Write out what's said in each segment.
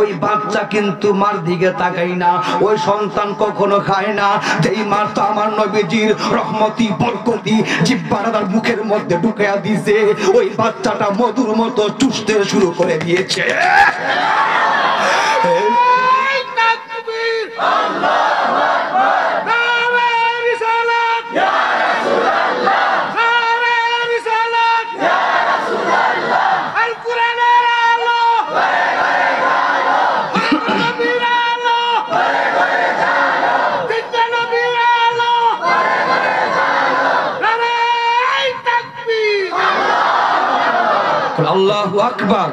ওই বাচ্চা কিন্তু মার দিকে তাকাই না, ওই সন্তান কখনো খায় না। যেই মার তো আমার নবীজির রহমতি বরকতি জিহ্বার মুখের মধ্যে ঢুকাইয়া দিয়েছে, ওই বাচ্চাটা মধুর মতো চুষতে শুরু করে দিয়েছে। আল্লাহু আকবার।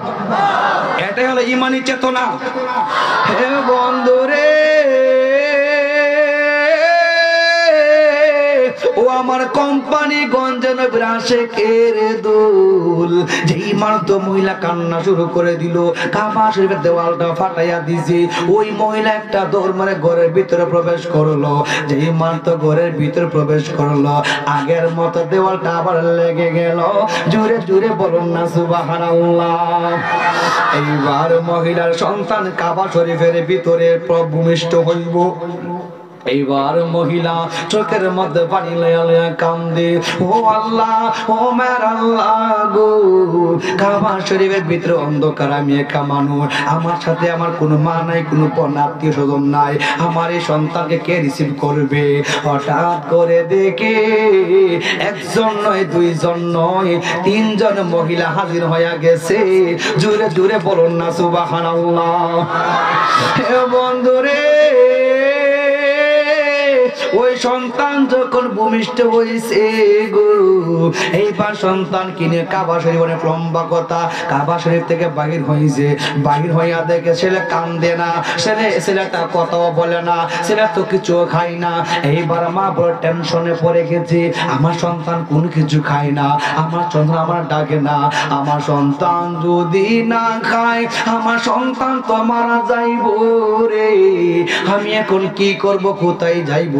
এটাই হলো ঈমানি চেতনা। হে বন্ধুরে, ও আমার কোম্পানি গঞ্জে নবীর আশিকের দোল। যেই মার তো মহিলা কান্না শুরু করে দিল, কাবা শরীফের দেওয়ালটা ফাটাইয়া দিছে, ওই মহিলা একটা দৌড় মারে ঘরের ভিতরে প্রবেশ করলো। যেই মার তো ঘরের ভিতরে প্রবেশ করলো, আগের মতো দেওয়ালটা আবার লেগে গেল। জোরে জোরে বলুন না সুবহানাল্লাহ। এইবার মহিলার সন্তান কাবা শরীফের ভিতরে ভূমিষ্ঠ হইব। এইবার মহিলা চোখের মধ্যে পানি লয়া লয়া কান্দে, ও আল্লাহ, ও মের আল্লাহ গো, কাবা শরীফের ভিতরে অন্ধকার, আমি একা মানুষ, আমার সাথে আমার কোনো মা নাই, কোনো আত্মীয় স্বজন নাই, আমার এই সন্তানকে কে রিসিভ করবে? হঠাৎ করে দেখে একজন নয়, দুইজন নয়, তিনজন মহিলা হাজির হয়ে গেছে। জোরে জোরে বলুন না সুবহানাল্লাহ। হে বন্ধুরে, ওই সন্তান যখন ভূমিষ্ঠ হয়েছে গো, এইবার সন্তান কিনে কাবা শরীফ, অনেক লম্বা কথা, কাবা শরীফ থেকে বাহির হয়েছে। বাহির হইয়া দেখে ছেলে কান্দে না, ছেলেটা কথাও বলে না, ছেলে তো কিছু খায় না। এইবার মা বড় টেনশনে পড়ে গেছে, আমার সন্তান কোন কিছু খায় না, আমার সন্তান আমার ডাকে না, আমার সন্তান যদি না খায় আমার সন্তান তো মারা যাইব রে, আমি এখন কি করব, কোথায় যাইব?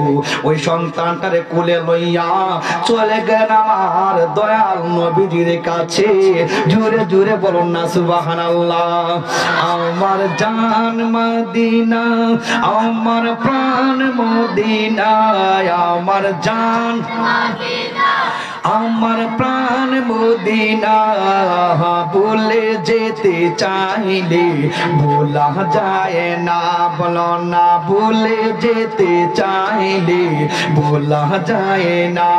ওই সন্তানটারে কোলে লইয়া চলে গেল আমার দয়াল নবীজির কাছে। জোরে জোরে বলুন না সুবহানাল্লাহ। আমার জান মদিনা, আমার প্রাণ মদিনা, আমার জান মদিনা, আমার প্রাণ মদিনা, ভুলে যেতে চাইলে ভোলা যায় না, বলো না, ভুলে যেতে চাইলে ভোলা যায় না।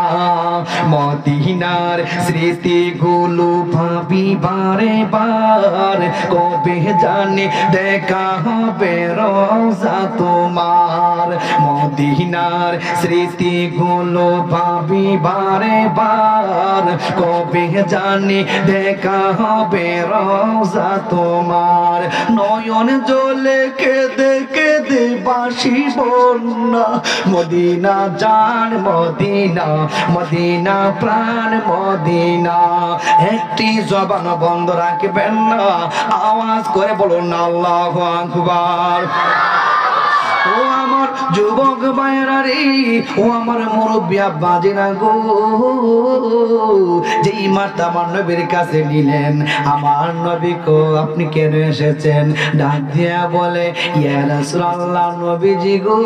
মদিনার স্মৃতিগুলো ভাবি বারে বার, কবে জানে দেখা হবে রোজা তোমার। মদিনার স্মৃতিগুলো ভাবি বারে বার, কবে জানি দেখা হবে রোজা তোমার। নয়ন জলে কেঁদে কেঁদে বাসি বন্যা, মদিনা জান মদিনা, মদিনা প্রাণ মদিনা। একটি জবান বন্ধ রাখবেন না, আওয়াজ করে বলুন আল্লাহু আকবার। ও আমার যুবক ভাইরা রে, ও আমার মুরব্বি আব্বাজিরা গো, যেই মাতা আমার নবীর কাছে নিলেন, আমার নবী কো আপনি কেন এসেছেন? ডাক দিয়া বলে, ইয়া রাসূলুল্লাহ, নবীজি গো,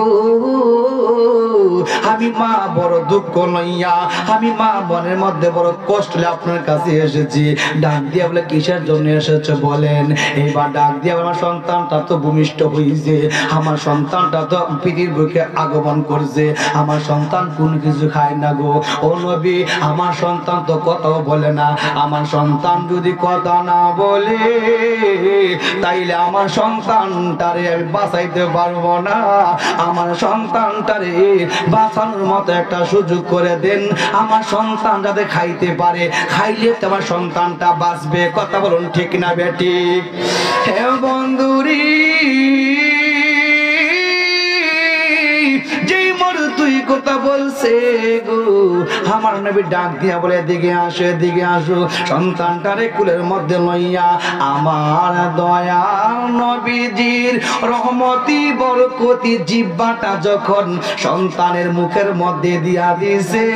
আমি মা বড় দুঃখ লইয়া, আমি মা মনের মধ্যে বড় কষ্ট লইয়া আপনার কাছে এসেছি। ডাক দিয়া বলে, কিসের জন্য এসেছো বলেন? এইবার ডাক দিয়া, আমার সন্তানটা তো ভূমিষ্ঠ হয়েছে, আমার সন্তান তো পৃথিবীর বুকে আগমন করছে, আমার সন্তান কোন কিছু খায় না গো। ও নবী, আমার সন্তান তো কথাও বলে না, আমার সন্তান যদি কথা না বলে তাইলে আমার সন্তানটারে আমি বাঁচাইতে পারবো না, আমার সন্তানটারে বাঁচানোর মতো একটা সুযোগ করে দেন, আমার সন্তান যাতে খাইতে পারে, খাইলে তো আমার সন্তানটা বাঁচবে। কথা বলুন ঠিক না বেটি? হে বন্ধুরি, যেই মর তুই কোন কথা বলছে গো। আমার নবী ডাক দিয়া বলে এদিকে আসো, এদিকে আসো। সন্তানটারে কুলের মধ্যে লইয়া আমার দয়াল নবীজির রহমতি বরকতি জিহ্বাটা যখন সন্তানের মুখের মধ্যে দিয়া দিছে,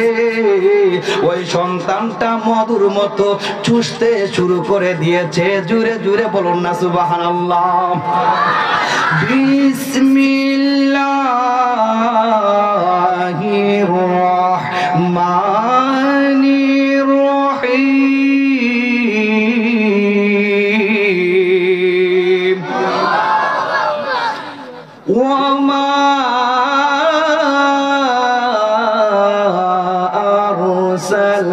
ওই সন্তানটা মধুর মতো চুষতে শুরু করে দিয়েছে। জুড়ে জুড়ে বলুন না সুবহানাল্লাহ। বিসমিল্লাহির রহমানির রহিম। ওয়ামা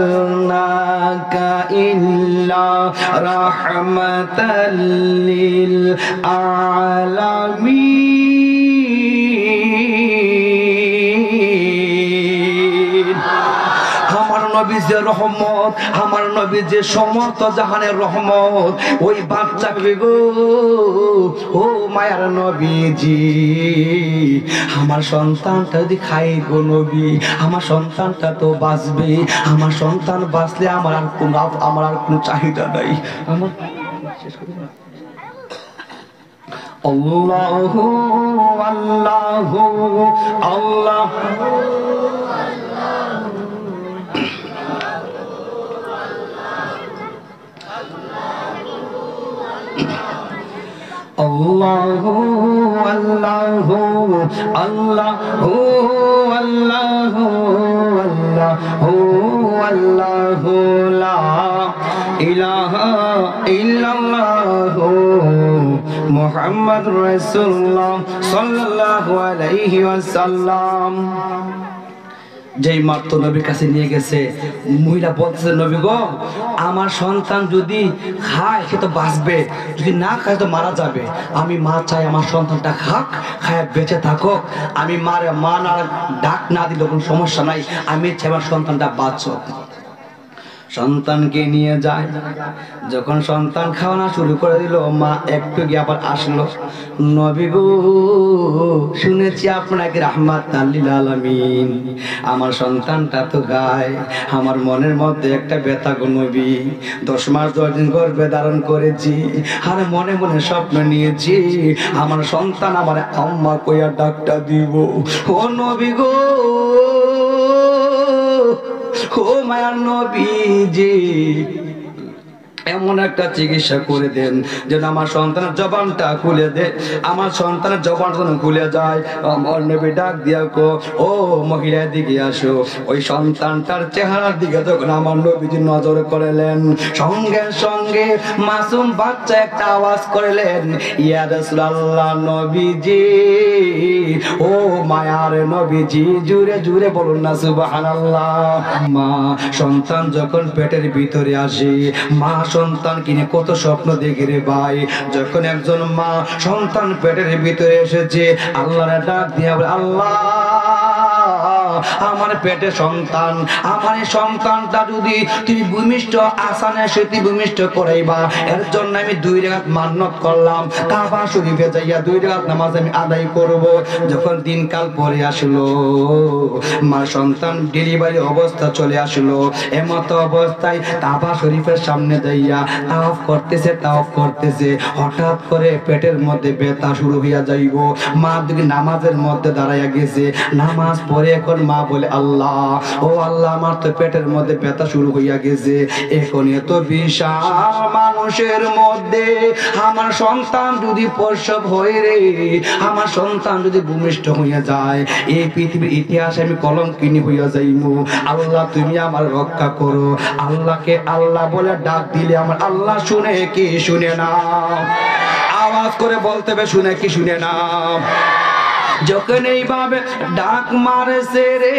আরসালনাকা ইল্লা রাহমাতাল লিল আলামিন। আমার নবী যে রহমত, আমার নবী যে সমস্ত জাহানের রহমত, ওই বাচ্চা গো, ও মায়ার নবীজি, আমার সন্তানটা যদি খাই গো নবী, আমার সন্তানটা তো বাঁচবে। আমার সন্তান বাঁচলে আমার আর কোনো চাহিদা নাই। আমার আল্লাহু আল্লাহু আল্লাহ আল্লাহু আল্লাহু আল্লাহু আল্লাহু আল্লাহু আল্লাহু লা ইলাহা ইল্লাল্লাহু মুহাম্মাদুর রাসূলুল্লাহ সাল্লাল্লাহু আলাইহি ওয়াসাল্লাম। যেই মাত্র নবীর কাছে নিয়ে গেছে, মহিলা বলতেছে, নবী গো, আমার সন্তান যদি খায় সে তো বাঁচবে, যদি না খায় তো মারা যাবে। আমি মা চাই আমার সন্তানটা খাক, খায় বেঁচে থাকুক। আমি মা না ডাক না দিলে কোনো সমস্যা নাই, আমি চাই আমার সন্তানটা বাঁচুক। সন্তানকে নিয়ে যায়। যখন সন্তান খাওয়ানো শুরু করে দিল, মা একটু গিয়ে আবার আসলো, নবী গো, শুনেছি আপনাকে রাহমাতাল লিল আলামিন। আমার সন্তানটা তো গায়, আমার মনের মধ্যে একটা ব্যথা গো নবী। 10 মাস 10 দিন গর্ভে ধারণ করেছি, আর মনে মনে স্বপ্ন নিয়েছি আমার সন্তান আমার আম্মা কইয়া ডাকটা দিব। ও নবী গো, ও মায়ার নবীজি, এমন একটা চিকিৎসা করে দেন যেন আমার সন্তানের জবানটা খুলে দে, আমার সন্তানের জবান যেন খুলে যায়। আমার নবী ডাক দিয়া কো, ও মহিলার দিকে আসো। ওই সন্তানটার চেহারার দিকে যখন আমার নবীজি নজর করলেন, সঙ্গে সঙ্গে মাসুম বাচ্চা একটা আওয়াজ করলেন, ইয়া রাসূলুল্লাহ নবীজি, ও মায়ার নবীজি। জুড়ে জুড়ে বলুন না সুবহানাল্লাহ। মা সন্তান যখন পেটের ভিতরে আসে, মা সন্তান কিনে কত স্বপ্ন দেখে রে ভাই। যখন একজন মা সন্তান পেটের ভিতরে এসেছে, আল্লাহর ডাক দিয়া বলে, আল্লাহ, আমার পেটে সন্তান, আমার এই সন্তানটা যদি তুমি ভূমিষ্ঠ আসানে সেটি ভূমিষ্ঠ করাইবা, এর জন্য আমি 2 রাকাত মান্নত করলাম, কাবা শরীফে যাইয়া 2 রাকাত নামাজ আমি আদায় করব। যখন দিনকাল পরে আসলো, মা সন্তান ডেলিভারি অবস্থা চলে আসলো, এমত অবস্থায় কাবা শরীফের সামনে যাইয়া তাওয়াফ করতেছে, হঠাৎ করে পেটের মধ্যে ব্যথা শুরু হইয়া যাইব। মা দিকে নামাজের মধ্যে দাঁড়াইয়া গেছে, নামাজ পড়ে এখন মা বলে, আল্লাহ, ও আল্লাহ, আমার তো পেটের মধ্যে ব্যথা শুরু হইয়া গেছে। এখন এত বিশাল মানুষের মধ্যে আমার সন্তান যদি প্রসব হয় রে, আমার সন্তান যদি ভূমিষ্ঠ হইয়া যায়, এই পৃথিবীর ইতিহাসে আমি কলঙ্কিনী হইয়া যাইব। আল্লাহ, তুমি আমার রক্ষা করো। আল্লাহকে আল্লাহ বলে ডাক দিলে আমার আল্লাহ শুনে কি শুনে না? আওয়াজ করে বলতে হবে, শুনে কি শুনে না? যখন এইভাবে ডাক মারেছে রে,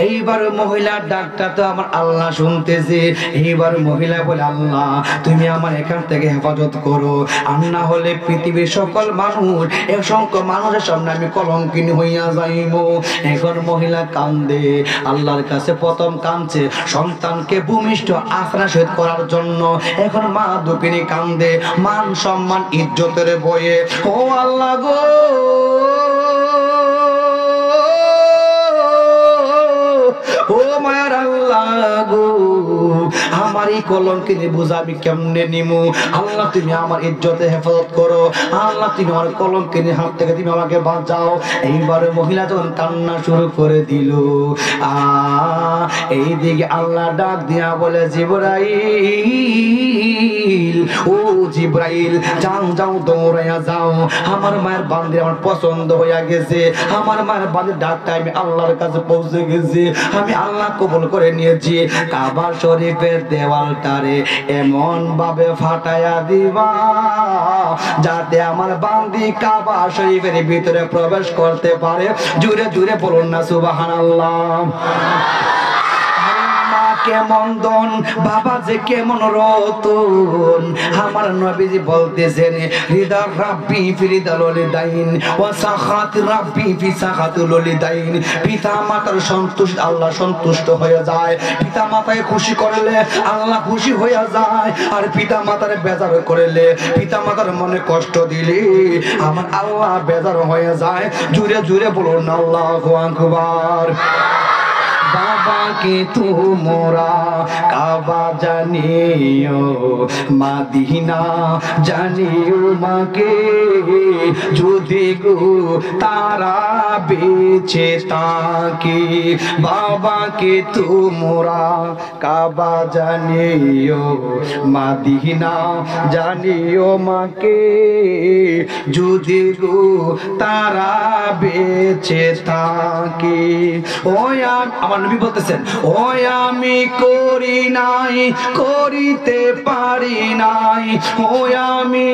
এইবার মহিলার ডাকটা তো আমার আল্লাহ শুনতেছে। এইবার মহিলা বলে, আল্লাহ, তুমি আমার এখান থেকে হেফাজত করো, আর না হলে পৃথিবীর সকল মানুষ, অসংখ্য মানুষের সামনে আমি কলঙ্কিনী হইয়া যাইব। এখন মহিলা কান্দে, আল্লাহর কাছে প্রথম কাঁদছে সন্তানকে ভূমিষ্ঠ আশ্রয় সহিত করার জন্য। এখন মা দুঃখিনী কান্দে, মান সম্মান ইজ্জতের বয়ে। ও আল্লাহ গো, গো আমার এই কলঙ্কিনী বোঝা আমি কেমনে নিমু আল্লাহ তুমি আমার ইজ্জতে হেফাজত করো আল্লাহ তুমি আমার কলঙ্কিনী হাত থেকে তুমি আমাকে বাঁচাও এইবারে মহিলা যখন কান্না শুরু করে দিল এইদিকে আল্লাহ ডাক দিয়া বলে জিবরাইল ও জিবরাইল যাও যাও দৌড়াইয়া যাও আমার মায়ের বান্দি আমার পছন্দ হইয়া গেছে আমার মায়ের বান্দির ডাকটা আমি আল্লাহর কাছে পৌঁছে গেছি আমি আল্লাহ কবুল করে নিয়েছি কাবা শরীফের দেওয়ালটারে এমন ভাবে ফাটাইয়া দিবা যাতে আমার বান্দি কাবা শরীফের ভিতরে প্রবেশ করতে পারে জুড়ে জুড়ে বলুন না সুবহানাল্লাহ কেমন দন বাবা যে কেমন রতন আমার নবীজি বলতেছেন রিদা রাব্বি ফি রিদাল ওয়ালিদাইন ওয়া সাখাত রাব্বি ফি সাখাতুল ওয়ালিদাইন পিতা মাতার সন্তুষ্ট আল্লাহ সন্তুষ্ট হয়ে যায় পিতা মাতাকে খুশি করলে আল্লাহ খুশি হয়ে যায় আর পিতা মাতার বেজার করলে পিতা মাতার মনে কষ্ট দিলে আমার আল্লাহ বেজার হয়ে যায় জুড়ে জুড়ে বলুন আল্লাহু আকবার बाबा के तुमरा काबा जानियो मदीना जानियो माके जो देखो तारा बेचे ताके बाबा के तुमरा काबा जानियो मदीना जानियो माके जो देखो तारा बेचे ताके ओ यार নবী বলতেছেন ও আমি করি নাই করিতে পারি নাই ও আমি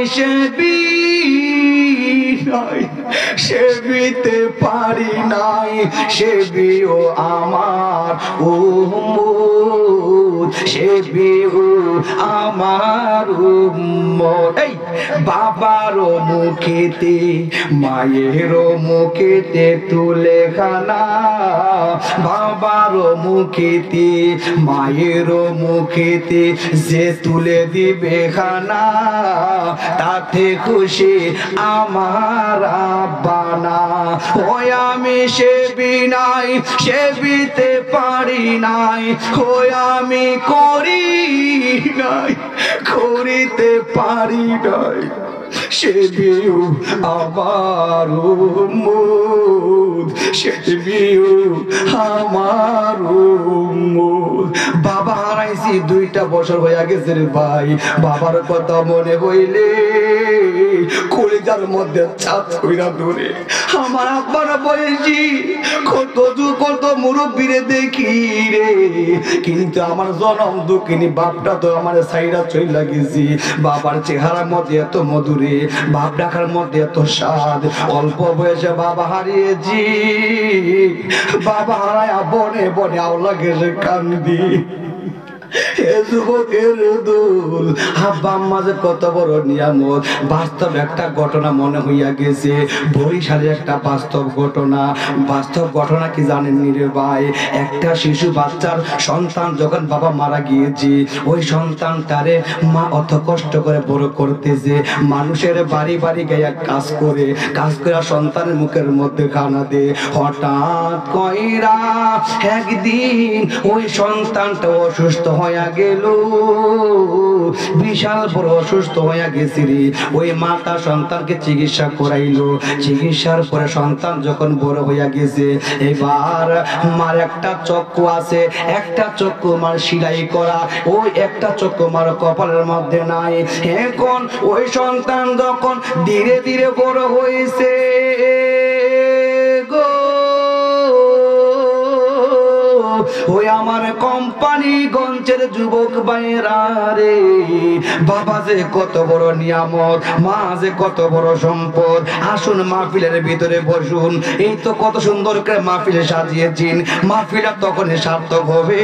সেবিতে পারি নাই সেবিও আমার উম্মত সেবিও আমার উম্মত এই বাবারও মুখেতে মায়েরও মুখেতে তুলে খানা বাবারও মুখেতে মায়েরও মুখেতে যে তুলে দিবে খানা তাতে খুশি আমার আব্বানা ও আমি সেবি নাই সেবিতে পারি নাই ও আমি করি নাই করিতে পারি নাই সেবিও আমার উম্মত সেবিও আমার উম্মত বাবা হারাইছি 2টা বছর হয়ে গেছে রে ভাই বাবার কথা মনে হইলে কলিজার মধ্যে চাপ কইরা ধরে আমার আব্বার বয়সী কত মুরব্বীরে দেখি রে কিন্তু আমার জনম দুঃখিনী বাপটা তো আমার সাইরা চইলা গেছি বাবার চেহারার মধ্যে এত মধুরে বাপ ডাকার মধ্যে এত স্বাদ অল্প বয়সে বাবা হারিয়েছি বাবা হারায় বনে বনে আওলা গেছে কান্দি কত বড় নিয়ামত বাস্তব একটা ঘটনা মনে হইয়া গেছে বরিশালের একটা বাস্তব ঘটনা কি জানেন রে ভাই একটা শিশু বাচ্চার সন্তান যখন বাবা মারা গিয়েছে ওই সন্তানটারে মা অত কষ্ট করে বড় করতেছে মানুষের বাড়ি বাড়ি গিয়ে কাজ করে সন্তানের মুখের মধ্যে খানা দে হঠাৎ কইরা একদিন ওই সন্তানটা অসুস্থ হয়ে গেল বিশাল বড় অসুস্থ হয়ে গেছে রে ওই মাতা সন্তানকে চিকিৎসা করাইলো চিকিৎসার পরে সন্তান যখন বড় হয়ে গেছে এবার মার একটা চক্ষু আছে একটা চক্ষু মার সেলাই করা ওই একটা চক্ষু মার কপালের মধ্যে নাই এখন ওই সন্তান যখন ধীরে ধীরে বড় হয়েছে গো ওই আমার কোম্পানি গঞ্জের যুবক ভাইরা রে বাবা যে কত বড় নিয়ামত মা যে কত বড় সম্পদ আসুন মাহফিলের ভিতরে বসুন এই তো কত সুন্দর করে মাহফিলে সাজিয়েছেন মাহফিলটা তখনই সার্থক হবে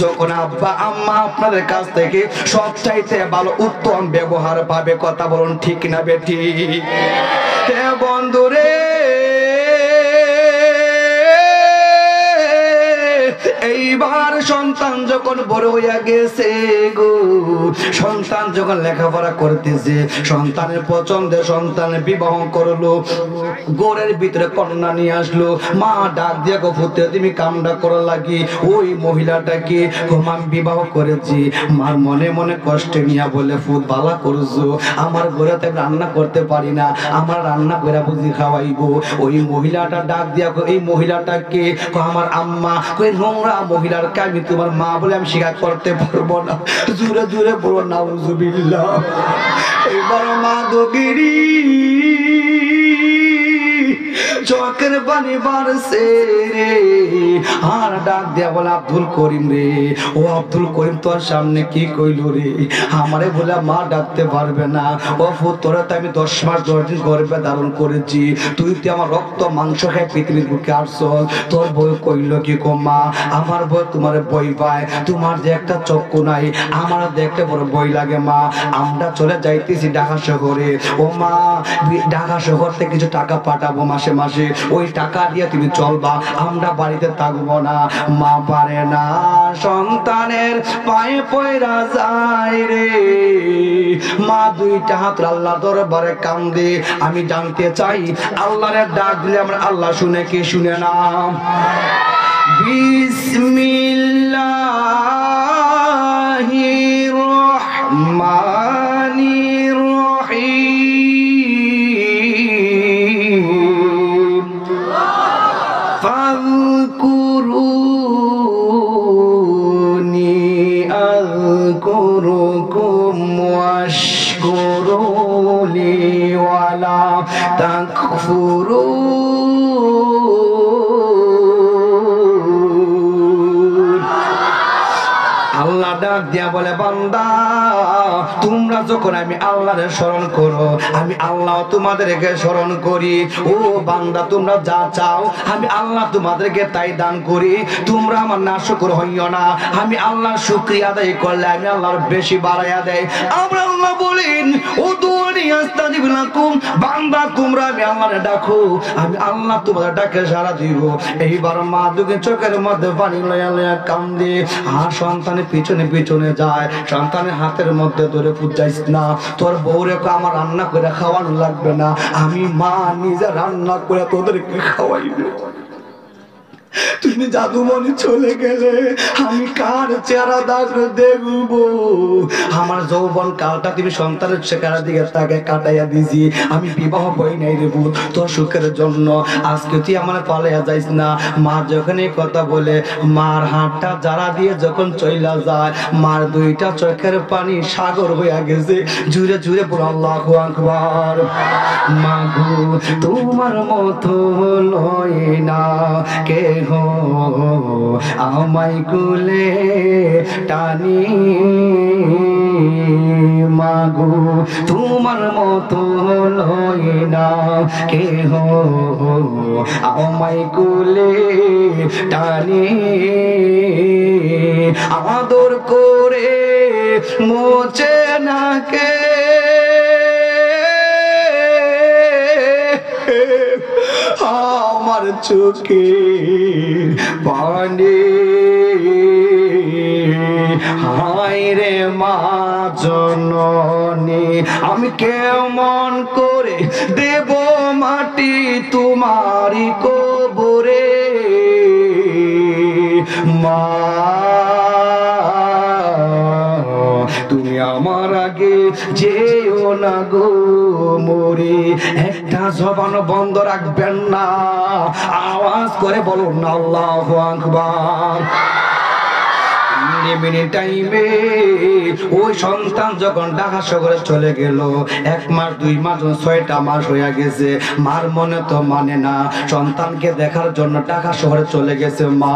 যখন আব্বা আম্মা আপনাদের কাছ থেকে সবচাইতে ভালো উত্তম ব্যবহার পাবে কথা বলুন ঠিক না বেটি হে বন্ধুরে এইবার সন্তান যখন বড় হইয়া গেছে গো, সন্তান যখন লেখাপড়া করতেছে, সন্তানের পছন্দের সন্তানের বিবাহ করলো, গোরের ভিতরে কন্যা নিয়ে আসলো। মা ডাক দিয়া গো পুত্র তুমি কামটা করা লাগি। ওই মহিলাটাকে আমি বিবাহ করেছি। মার মনে মনে কষ্টে নিয়ে বলে ফুট ভালো করছো, আমার ঘরেতে রান্না করতে পারি না, আমার রান্না করে বুঝি খাওয়াইবো। ওই মহিলাটা ডাক দিয়া গো এই মহিলাটাকে আমার আম্মা, কই নোংরা মহিলারকে আমি তোমার মা বলে আমি স্বীকার করতে পারবো না। জোরে জোরে বলো নাউজুবিল্লাহ। এবার মা দগিরি চোখের পানি বাড়ছে রে। আর ডাক দিয়া বলে আব্দুল করিম রে, ও আব্দুল করিম তোর সামনে কি কইল রে? আমারে বলে মা ডাকতে পারবে না। ও তোরা তো আমি 10 মাস 10 দিন গর্ভে ধারণ করেছি, তুই তো আমার রক্ত মাংস খায় পৃথিবীর বুকে আসল। তোর বই কইল কি কো মা, আমার বই তোমার বই পায়, তোমার যে একটা চক্ষু নাই, আমার দেখতে বড় বই লাগে মা। আমরা চলে যাইতেছি ঢাকা শহরে। ও মা ঢাকা শহর থেকে কিছু টাকা পাঠাবো মাসে মাসে, ওই টাকা দিয়ে তুমি চলবা, আমরা বাড়িতে থাকবো না। মা পারে না, সন্তানের পায়ে পয়রা যায় রে। মা দুইটা হাত আল্লাহ দরবারে কান্দে। আমি জানতে চাই আল্লাহর ডাক দিলে আমরা আল্লাহ শুনে কি শুনে না? বিসমিল্লাহির রহমানির রহিম। ফাযকুরুনি আযকুরুকুম ওয়াশকুরুলি ওয়ালা তাকফুরুন। আল্লাহ ডাক দিয়া বলে বান্দা, তোমরা যখন আমি আল্লাহরে স্মরণ করো, আমি আল্লাহ তোমাদেরকে স্মরণ করি। ও বান্দা তোমরা যা চাও আমি আল্লাহ তোমাদেরকে তাই দান করি। তোমরা আমার নাশকর হইও না। আমি আল্লাহর শুকরিয়া আদায় করলে আমি আল্লাহর বেশি বাড়াইয়া দেয়। আমরা আল্লাহ বলেন উদুনি আস্তাজিব লাকুম, বান্দা তোমরা আমি আল্লাহরে ডাকো, আমি আল্লাহ তোমাদের ডাকে সাড়া দিব। এইবার মা দুকে চোখের মধ্যে পানি লইয়া লইয়া কান্দে। আর সন্তানের পিছনে পিছনে যায়, সন্তানের হাতের মধ্যে ধরে পুজাইস না, তোর বউরে আমার রান্না করে খাওয়ানো লাগবে না, আমি মা নিজে রান্না করে তোদেরকে খাওয়াইবে। তুমি জাদুমণি চলে গেলে আমি কার চেহারা দেখবো? আমার যৌবন কালটা তুমি সন্তানের চেহারা দিকে তাকে কাটাইয়া দিছি। আমি বিবাহ বই নাই রে বুধ, তোর সুখের জন্য আজকে তুই আমার পালাইয়া যাইস না। মা যখন এই কথা বলে, মার হাতটা যারা দিয়ে যখন চইলা যায়, মার দুইটা চোখের পানি সাগর হইয়া গেছে। জুড়ে জুড়ে বলো আল্লাহু আকবার। মাগো তোমার মতো লয় না কে হো আমায় কুলে টানি, মাগো তোমার মতো লয় না কে হো আমায় কুলে টানি। আদর করে মোচে না কে আমার চোখে পানি। হায় রে মা জননী, আমি কেমন করে দেব মাটি তোমারি কবরে? মা তুমি আমার আগে যেও না গো মরে। একটা জবান বন্ধ রাখবেন না, আওয়াজ করে বলুন আল্লাহু আকবার। টাইমে ওই সন্তান যখন ঢাকা শহরে চলে গেল, 1 মাস 2 মাস 6টা মাস হয়ে গেছে। মার মনে তো মানে না, সন্তানকে দেখার জন্য ঢাকা শহরে চলে গেছে। মা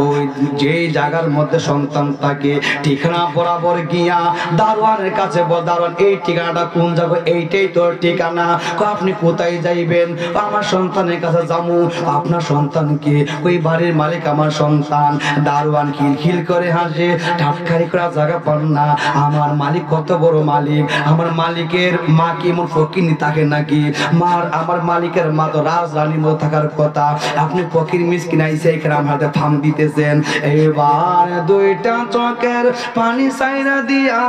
ওই যেই জায়গার মধ্যে সন্তান থাকে ঠিকানা বরাবর গিয়া দারোয়ানের কাছে বল, দারোয়ান এই ঠিকানাটা কোন জায়গা? এইটাই তোর ঠিকানা। আপনি কোথায় যাইবেন? আমার সন্তানের কাছে যাবো। আপনার সন্তানকে? ওই বাড়ির মালিক আমার সন্তান। দারোয়ান খিলখিল করে হাসে, টাটকারি করা জায়গা পান না। আমার মালিক কত বড় মালিক, আমার মালিকের মা কি এমন ফকিনি থাকে নাকি? আমার মালিকের মা তো রাজরানীর মতো থাকার কথা, আপনি ফকির মিসকিন আইসে এখানে আমার হাতে থাম দিতেছেন। এবার দুইটা চোখের পানি সাইরা দিয়া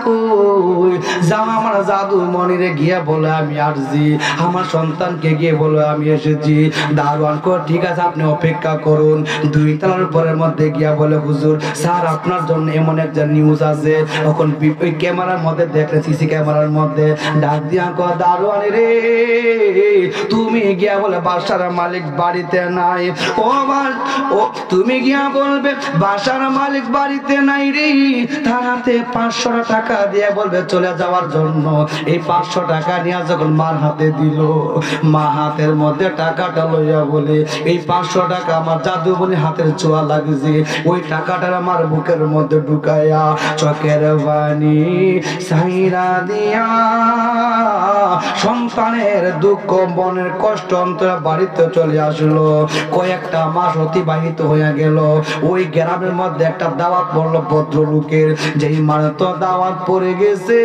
কই যাও আমার জাদু মনিরে গিয়া বলে আমি আসছি, আমার সন্তানকে গিয়ে বলে আমি এসেছি। দারোয়ান কো ঠিক আছে আপনি অপেক্ষা করুন। 2 তলার উপরের মধ্যে গিয়া বলে হুজুর স্যার আপনার জন্য এমন একটা নিউজ আছে। তখন ওই ক্যামেরার মধ্যে দেখলে সিসি ক্যামেরার মধ্যে ডাক দিয়া কো দারোয়ান রে তুমি গিয়া বলে বাসার মালিক বাড়িতে নাই। ও তুমি গিয়া বলবে বাসার মালিক বাড়িতে নাই রে, থানাতে 500 টাকা দিয়ে বলবে চলে যাওয়ার জন্য। এই 500 টাকা নিয়ে যখন মার হাতে দিল, মা হাতের মধ্যে টাকাটা লইয়া বলে এই 500 টাকা আমার জাদু বলে হাতের ছোঁয়া লাগছে, ওই টাকাটা আমার বুকের মধ্যে ঢুকাইয়া চোখের পানি সাইরা দিয়া সন্তানের দুঃখ মনের কষ্ট অন্তরে বাড়িতে চলে আসলো। কয়েকটা মাস অতিবাহিত হয়ে গেল। ওই গ্রামের মধ্যে একটা দাওয়াত পড়লো ভদ্রলোকের, যেই মানে তো দাওয়াত পড়ে গেছে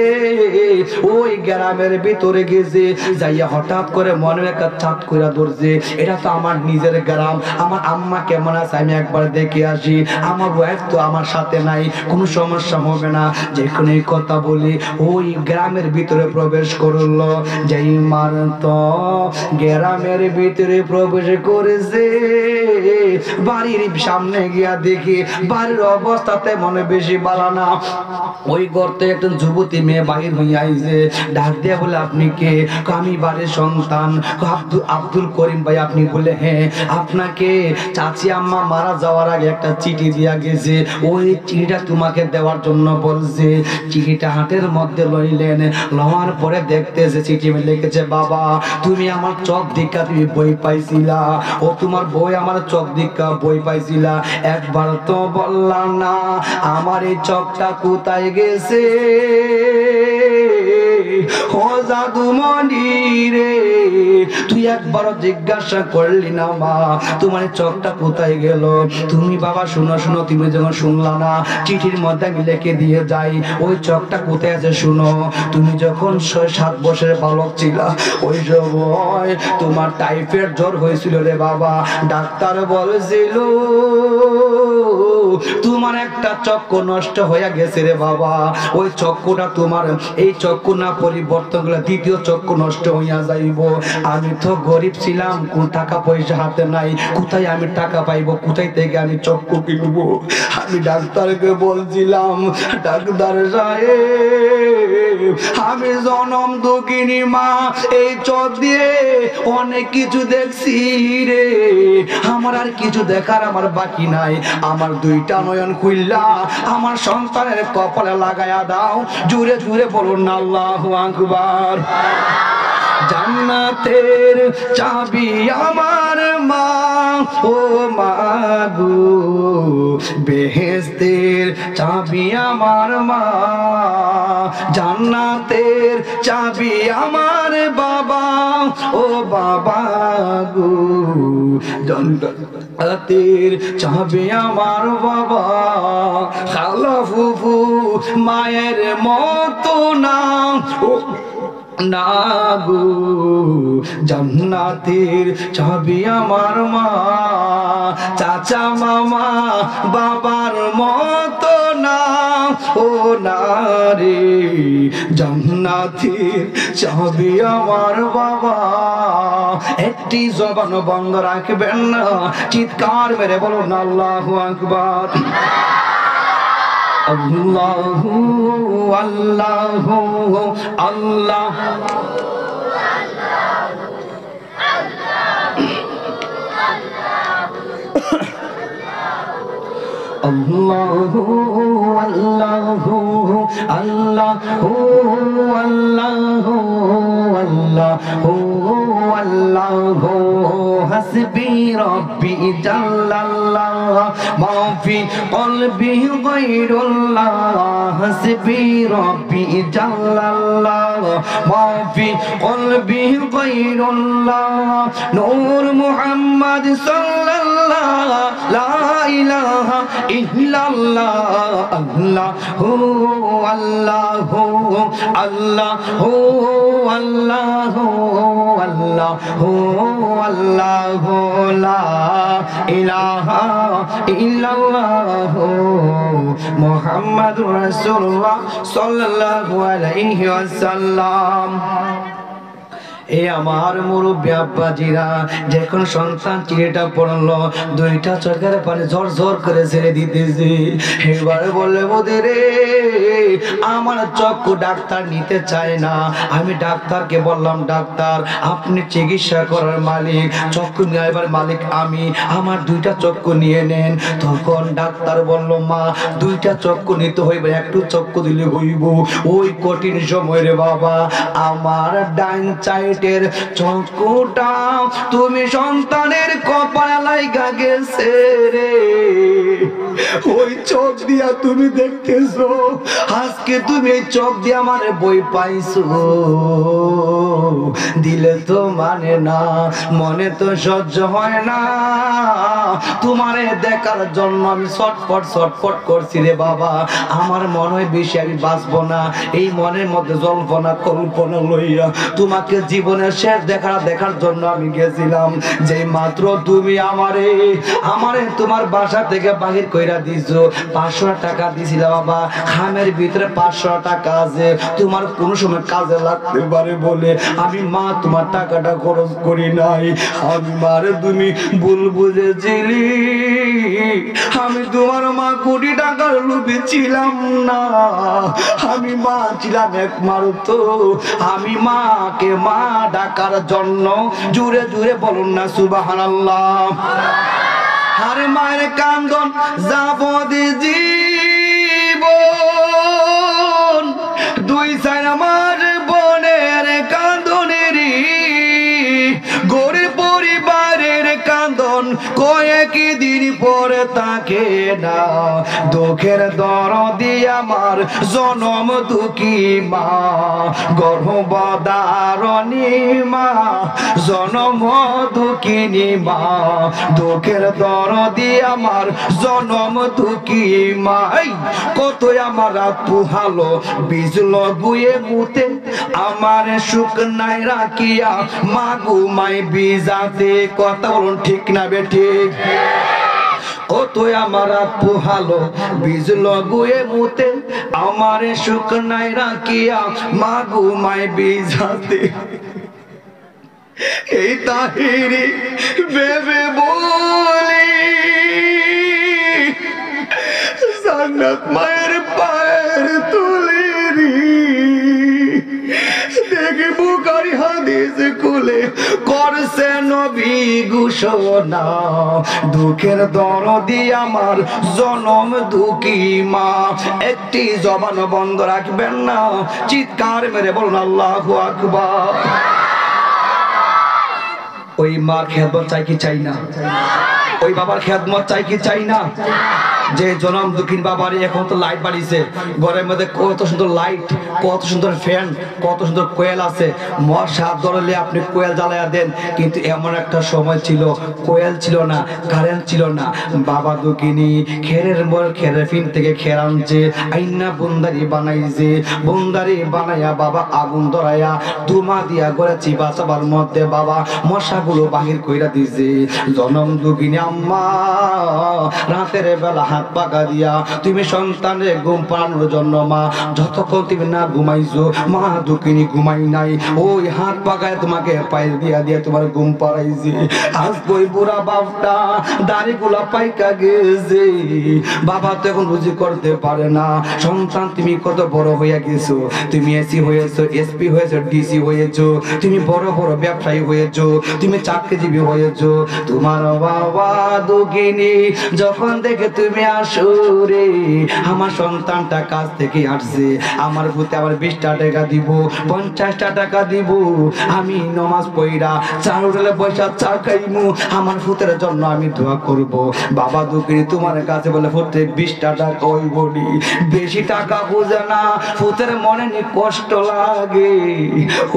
ওই গ্রামের ভিতরে গেছে, যাইয়া হঠাৎ করে মনে একটা চাঁদ কইরা ধরছে এটা তো আমার নিজের গ্রাম, আমার আম্মা কেমন আছে আমি একবার দেখে আসি, আমার ওয়াইফ তো আমার সাথে নাই, কোনো সমস্যা হবে না। যেখানে কথা বলি ওই গ্রামের ভিতরে প্রবেশ করলো। যেই মান তো গ্রামের ভিতরে প্রবেশ করেছে, বাড়ির সামনে গিয়া দেখি বাড়ির অবস্থাতে মনে বেশি ভালো না। ওই গর্তে একজন যুবতী মেয়ে বাহির হয়ে আইছে, ডাক দিয়ে বলে আপনি কে? আমি বাড়ির সন্তান আব্দুল করিম ভাই। আপনি বলে হ্যাঁ, আপনাকে চাচি আম্মা মারা যাওয়ার আগে একটা চিঠি দিয়া গেছে, ওই চিঠিটা তোমাকে দেওয়ার জন্য বলছে। চিঠিটা হাতের মধ্যে লইলেন, লওয়ার পরে দেখতেছে চিঠি লিখেছে বাবা তুমি আমার চোখ দীক্ষা তুমি বই পাইছিলা, ও তোমার বই আমার চোখ দীক্ষা বই পাইছিলা, একবার তো বললাম না আমার এই চোখটা কোথায় গেছে? ও জাদুমণি রে তুই একবারও জিজ্ঞাসা করলি না মা তোমার চোখটা কোথায় গেল? তুমি বাবা শুনো শুনো, তুমি যখন শুনলা না চিঠির মধ্যে আমি লিখে দিয়ে যাই ওই চোখটা কোথায় আছে শুনো। তুমি যখন 6-7 বছরের বালক ছিলা ওই সময় তোমার টাইফয়েড জ্বর হয়েছিল রে বাবা, ডাক্তার বলেছিল তোমার একটা চক্ষু নষ্ট হয়ে গেছে রে বাবা, ওই চক্ষুটা তোমার এই চক্ষু না পরিবর্তন করলে দ্বিতীয় চক্ষু নষ্ট হইয়া যাইব। আমি তো গরিব ছিলাম, কোন টাকা পয়সা হাতে নাই, কোথায় আমি টাকা পাইবো, কোথায় থেকে আমি চক্ষু কিনবো? আমি ডাক্তারকে বলছিলাম ডাক্তার সাহেব আমি জনম দুঃখিনী মা, এই চোখ দিয়ে অনেক কিছু দেখছি রে, আমার আর কিছু দেখার আমার বাকি নাই, আমার 2টা নয়ন খুললা আমার সন্তানের কপালে লাগায়া দাও। জুড়ে জুড়ে বলুন আল্লাহু আকবার। জান্নাতের চাবি আমার মা, ও মা গো বেহেশতের চাবি আমার মা, জান্নাতের চাবি আমার বাবা, ও বাবা গো জান্নাতের চাবি আমার বাবা। খালা ফুফু মায়ের মতো না ও না গো জান্নাতের চাবি আমার মা, চাচা মামা বাবার মতো না ও না রে জান্নাতের চাবি আমার বাবা। একটি জবান বন্ধ রাখবেন না, চিৎকার মেরে বলুন আল্লাহু আকবার। আল্লাহু আল্লাহু আল্লাহ আল্লাহু আল্লাহু আল্লাহু আল্লাহু আল্লাহু আল্লাহু হাসবি রব্বি জাল্লাল্লাহ মা ফি কলবি গায়রুল্লাহ, হাসবি রব্বি জাল্লাল্লাহ মা ফি কলবি গায়রুল্লাহ, নূর মুহাম্মদ সাল্লাল্লাহু ইল্লাল্লাহ লা ইলাহা ইল্লাল্লাহ আল্লাহু আল্লাহু আল্লাহু আল্লাহু আল্লাহু আল্লাহু লা ইলাহা ইল্লাল্লাহ মুহাম্মাদুর রাসূলুল্লাহ সাল্লাল্লাহু আলাইহি ওয়াসাল্লাম। এ আমার মুরব্বী আব্বাজিরা, যখন সন্তান চিঠিটা পড়লো দুইটা চোখের পানি ঝর ঝর করে ছেড়ে দিতেছে। এবার বললে বোধে রে আমার চক্ষু ডাক্তার নিতে চায় না। আমি ডাক্তারকে বললাম ডাক্তার আপনি চিকিৎসা করার মালিক, চক্ষু নেওয়ার মালিক আমি, আমার দুইটা চক্ষু নিয়ে নেন। তখন ডাক্তার বলল মা দুইটা চক্ষু নিতে হইবে, একটু চক্ষু দিলে হইব। ওই কঠিন সময় রে বাবা আমার ডাইন সাইডের চক্ষুটা তুমি সন্তানের কপালে লাগা গেছে রে, ওই চোখ দিয়া তুমি দেখতেছো। আজকে তুমি এই চোখ দিয়ে আমার বই পাইছো, দিলে তো মানে না, মনে তো সহ্য হয় না। তোমারে দেখার জন্য আমি ছটফট ছটফট করছি রে বাবা। আমার মনে হয় বেশি আমি বাঁচবো না, এই মনের মধ্যে জল্পনা কল্পনা লইয়া তোমাকে জীবনের শেষ দেখার জন্য আমি গেছিলাম। যে মাত্র তুমি আমারে তোমার বাসা থেকে বাহির কইরা দিছো, 500 টাকা দিছিল বাবা। খামের ভিতরে 500 টাকা আছে, তোমার কোন সময় কাজে লাগতে পারে বলে আমি মা তোমার টাকাটা খরচ করি নাই। আমি মারে তুমি ভুল বুঝেছিলি, আমি তোমার মা কোটি টাকার লোভে ছিলাম না, আমি মা ছিলাম একমাত্র। আমি মাকে মা ডাকার জন্য জুড়ে জুড়ে বলুন না সুবহানাল্লাহ। আরে মায়ের কান্দন যাবদি জীবন, দুই সাইড আমার বোনের কান্দনেরই, গরিব পরিবারের কান্দন কয়েকই দিন পরে থাকে না। দুঃখের দরদি আমার জনম দুঃখী মা, গর্ভধারণী মা, জনম দুঃখিনী মা। দুঃখের দরদি আমার জনম দুঃখী মা। কত আমার পুহালো বিজল গুয়ে মুতে, আমার সুখ নাই রাখিয়া মা ঘুমাই বিজাতে। কথা বলুন ঠিক না বেঠিক? কত আমার পুহালো বিজল গুয়ে মুতে, আমার সুখ নাই রাখিয়া মা ঘুমাই বিজাতে। এই তাহিরি ভেবে বলি জান্নাত মায়ের পায়ের তুলিরি। দেখি বুখারী হাদিস খুলে করছে নবী ঘোষণা, দুঃখের দরদি আমার জনম দুঃখী মা। একটি জবান বন্ধ রাখবেন না, চিৎকার মেরে বলুন আল্লাহু আকবার। ওই মার খেদমত চাই কি চাই না? ওই বাবার খেদমত চাই কি চাই না? যে জনম দুঃখিন বাবার এখন তো লাইট বাড়িছে ঘরের মধ্যে, কত সুন্দর লাইট, কত সুন্দর ফ্যান, কত সুন্দর কোয়েল আছে। মশা ধরলে আপনি কোয়েল জ্বালায়া দেন, কিন্তু এমন একটা সময় ছিল কোয়েল ছিল না, কারেন্ট ছিল না। বাবা দুঃখিনী খেরের ফিন থেকে খের আনছে, আইনা বুন্দারি বানাইছে, বুন্দারি বানাইয়া বাবা আগুন ধরাইয়া ধুমা দিয়া ঘরে চিবা চাবার মধ্যে বাবা মশাগুলো বাহির কইরা দিছে। জনম দুঃখিনী আম্মা রাতের বেলা হাত পাকা দিয়া তুমি সন্তানের ঘুম পাড়ানোর জন্য মা যতক্ষণ তুমি না ঘুমাইছো, মা দুঃখিনী ঘুমাই নাই, ওই হাত পাকায় তোমাকে পায়ে দিয়া দিয়া তোমার ঘুম পাড়াইছে। আজ ওই বুড়া বাপটা দাড়িগুলা পাইকা গেছে, বাবা তো এখন রুজি করতে পারে না। সন্তান তুমি কত বড় হইয়া গেছো, তুমি এসি হয়েছো, এসপি হয়েছো, ডিসি হয়েছো, তুমি বড় বড় ব্যবসায়ী হয়েছো, তুমি চাকরিজীবী হয়েছো। তোমার বাবা দুঃখিনী যখন দেখে তুমি আসো রে, আমার সন্তানটা কাজ থেকে আসছে, আমার প্রতি আবার 20টা টাকা দিব, 50টা টাকা দিব, আমি নামাজ পড়া চার হোটেলে পয়সা চা খাইমু, আমার ফুতের জন্য আমি দোয়া করব। বাবা দুঃখিনী তোমার কাছে বলে ফুতে 20টা টাকা ওই বলি, বেশি টাকা বোঝে না, ফুতের মনে নি কষ্ট লাগে।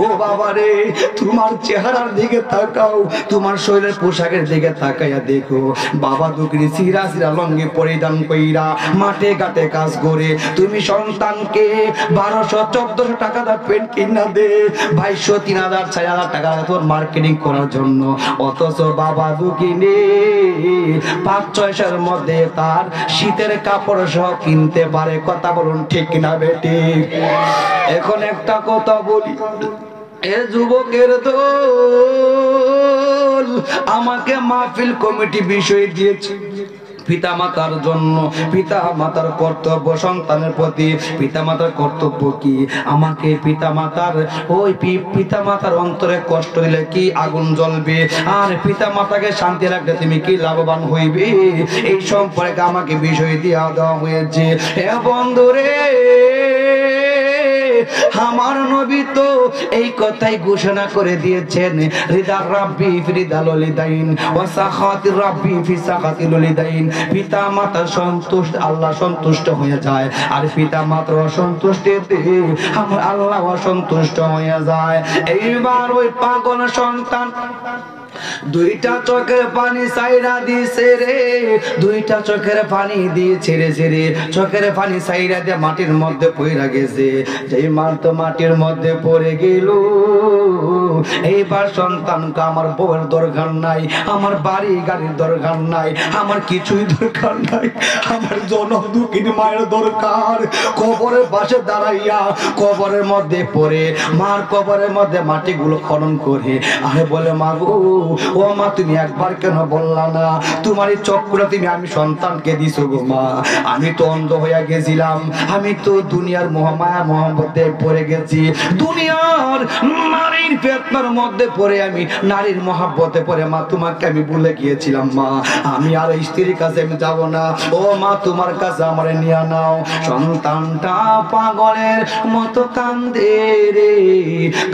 ও বাবা রে, তোমার চেহারার দিকে তাকাও, তোমার শরীরের পোশাকের দিকে তাকাইয়া দেখো, বাবা দুঃখিনী সিরা সিরা লঙ্গি পরিধান কইরা মাঠে ঘাটে কাজ করে তুমি সন্তানকে 1200-1400 টাকা দা পেন কিনা দে, 2200-3000-4000 টাকা তোর মার্কেটিং করার জন্য, অথচ বাবা দুঃখিনী 5-600 মধ্যে তার শীতের কাপড় সহ কিনতে পারে। কথা বলুন ঠিক না বেটি? এখন একটা কথা বলি, এ যুবকের দল আমাকে মাহফিল কমিটি বিষয় দিয়েছে পিতা মাতার জন্য। পিতা মাতার কর্তব্য সন্তানের প্রতি, পিতা মাতার কর্তব্য কি? আমাকে পিতা মাতার ওই পিতা মাতার অন্তরে কষ্ট দিলে কি আগুন জ্বলবে, আর পিতা মাতাকে শান্তি রাখলে তুমি কি লাভবান হইবে, এই সম্পর্কে আমাকে বিষয় দেওয়া হয়েছে। হে বন্ধুরে, আমার নবী তো এই কথাই ঘোষণা করে দিয়েছেন, রিদার রাব্বি ফি রিদাল ওয়ালিদাইন ওয়া সাখাতির রাব্বি ফি সাখাতিল ওয়ালিদাইন। পিতা মাতা সন্তুষ্ট, আল্লাহ সন্তুষ্ট হয়ে যায়, আর পিতা মাতার অসন্তুষ্টিতে আমার আল্লাহ অসন্তুষ্ট হয়ে যায়। এইবার ওই পাগল সন্তান দুইটা চোখের পানি সাইরা দিছে রে, দুইটা চোখের পানি দিয়ে ছেড়ে ছেড়ে চোখের পানি সাইরা দিয়ে মাটির মধ্যে পড়ে গেছে। যেই মার তো মাটির মধ্যে পড়ে গেল, এইবার সন্তানকে আমার বউয়ের দরকার নাই, আমার বাড়ি গাড়ির দরকার নাই, আমার কিছুই দরকার নাই, আমার জনম দুঃখিনী মায়ের দরকার। কবরের পাশে দাঁড়াইয়া কবরের মধ্যে পড়ে মার কবরের মধ্যে মাটিগুলো খনন করে আরে বলে, মা গো, ও মা, তুমি একবার কেন বললা না তোমার এই চক্করে তুমি আমি সন্তানকে দিছো গো মা? আমি তো অন্ধ হয়ে গেছিলাম, আমি তো দুনিয়ার মহামায়া মহব্বতে পড়ে গেছি, দুনিয়ার নারীর ফিতনার মধ্যে পড়ে আমি নারীর মহব্বতে পড়ে মা তোমাকে আমি ভুলে গিয়েছিলাম মা, আমি আর স্ত্রীর কাছে আমি যাব না, ও মা তোমার কাছে আমারে নিয়ে নাও। সন্তানটা পাগলের মতো কান্দে রে,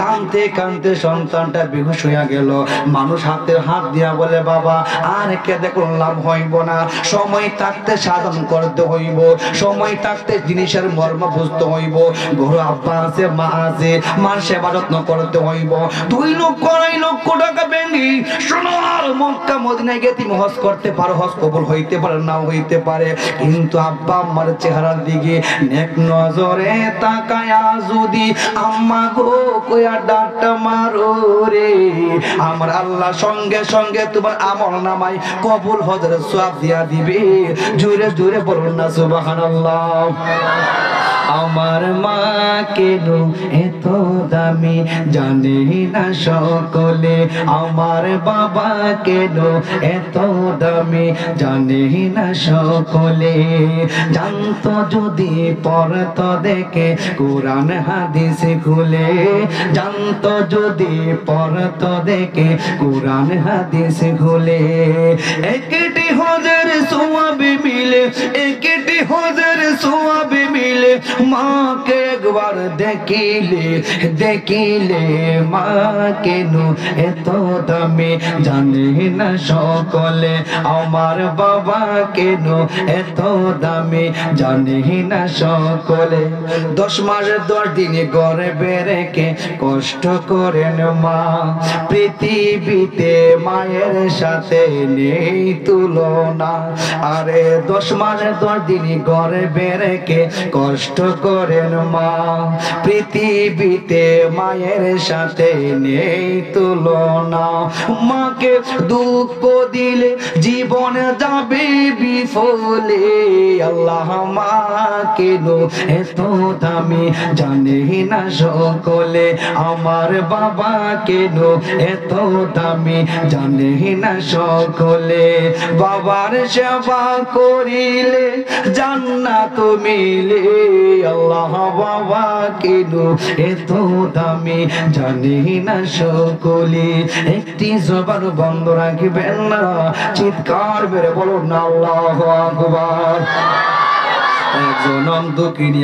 কান্দতে কান্দতে সন্তানটা বেহুশ হইয়া গেল। মানুষ হাতের হাত দিয়া বলে, বাবা আর কেঁদে কোনো লাভ হইব না, সময় থাকতে সাধন করতে হইব, সময় থাকতে জিনিসের মর্ম বুঝতে হইব। ঘরে আব্বা আছে, মা আছে, মার সেবা যত্ন করতে হইব। 2-2.5 লক্ষ টাকা বেঙ্গি সোনার মক্কা মদিনায় গিয়ে তুমি হজ করতে পারো, হজ কবুল হইতে পারে নাও হইতে পারে, কিন্তু আব্বা আম্মার চেহারার দিকে নেক নজরে তাকায়া যদি আম্মা গো কইয়া ডাকটা মারো রে, আমার আল্লাহ সঙ্গে সঙ্গে তোমার আমল নামায় কবুল হজের সওয়াব দিয়া দিবে। জোরে জোরে বলুন না সুবহানাল্লাহ। আমার মা কেন এত দামি জানে না সকলে, আমার বাবা কেন এত দামি জানে না সকলে, জানতো যদি পড়তো দেখে কোরআন হাদিস খুলে, জানতো যদি পড়তো দেখে কোরআন হাদিস খুলে। একটি হজের সওয়াব মিলে, একটি হজের সওয়াব মিলে, মাকে একবার দেখিলে দেখিলে, মা কেন এত দামি জানে না সকলে, আমার বাবা কেন এত দামি জানে না সকলে। 10 মাস 10 দিন গর্ভে রেখে কষ্ট করেন মা, পৃথিবীতে মায়ের সাথে নেই তুলনা। আরে 10 মাস 10 দিন গর্ভে রেখে কষ্ট করেন মা, পৃথিবীতে মায়ের সাথে নেই তুলনা। মাকে দুঃখ দিলে জীবনে যাবে বিফলে, আল্লাহ মা কেন এত দামি জানে না সকলে, আমার বাবা কেন এত দামি জানে না সকলে। বাবার সেবা করিলে জান্নাত মিলে, আল্লাহ বাবা কেন এত দামি জানি না সকলে একটি জবান বন্ধ রাখবেন না চিৎকার বেড়ে বলুন না আল্লাহু আকবার একজন দুঃখিনী